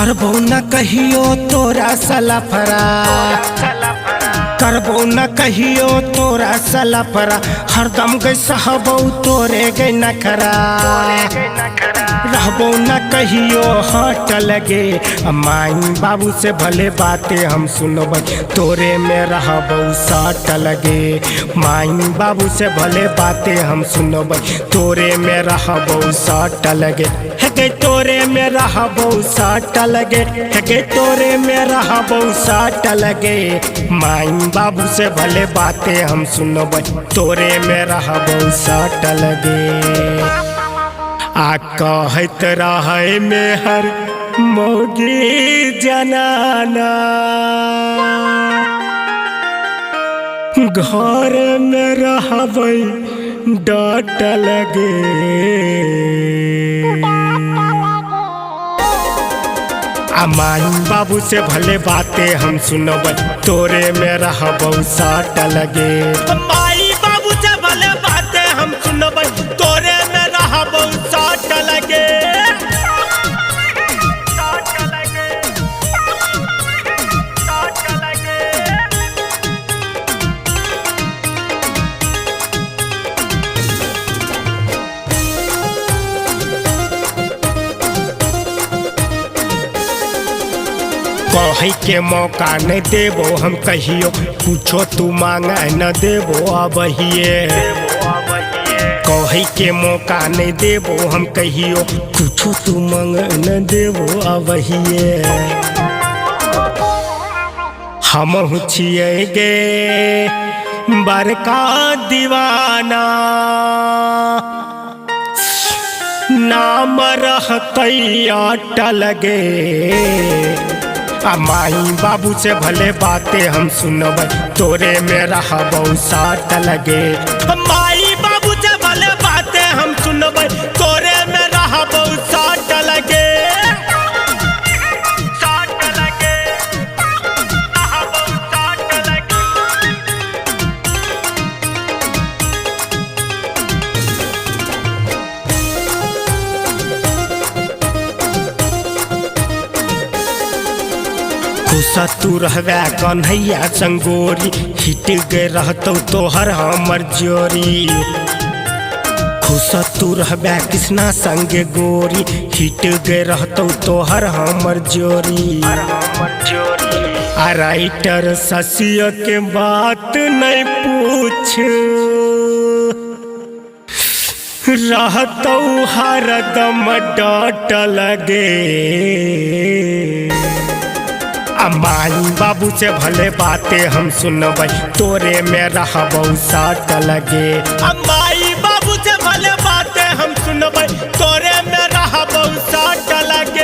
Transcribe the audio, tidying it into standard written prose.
करबो न कहियो तोरा सलफरा, करबो न कहियो तोरा सलफरा, हरदम गई सहबो तोरे गई नखरा। रहबो न कहियो हट लगे, माई बाबू से भले बातें हम सुनब, तोरे में रहबो सट लगे। माई बाबू से भले बातें हम सुनब, तोरे में रहबो सट लगे। हे तोरे में रहबो सट लगे, हे तोरे में रहबो सट लगे। माई बाबू से भले बातें हम सुनब, तोरे में रहबो सट लगे। आ कहत रहे में हर मोगी जनाना, घर में रहबै डट लगे। माई बाबू से भले बातें हम सुनब, तोरे में रहबो सट लगे। माई बाबू से भले बातें हम सुनब, तोरे में रहबो सट लगे। कहे के मौका न देबो हम कहियो, कुछो तू मांगा न देबो अबहिए। कहे के मौका न देबो हम कहियो, कुछो तू मांग न देबो अबहिए। हम छिए गे बड़का दीवाना, नाम रहतै अटल गे। माई बाबू से भले बातें हम सुनब, तोरे में रहबो सट लगे। माई बाबू से भले बातें हम सुनब, तोरे में रहबो सट लगे। खुशा तू रहबे कन्हैया संगोरी, हिट गए रहतौ तोहर हमर जोरी। खुशा तू रहबे कृष्णा संगे गोरी, हिट गए रहतौ तोहर हमर जोरी। आ राइटर शशिया के बात नहीं पूछ, रहतौ हरदम डट लगे। माई बाबू से भले बातें हम सुनब, तोरे में रहबो सट लगे। माई बाबू से भले बातें हम सुनब, तोरे में रहबो सट लगे।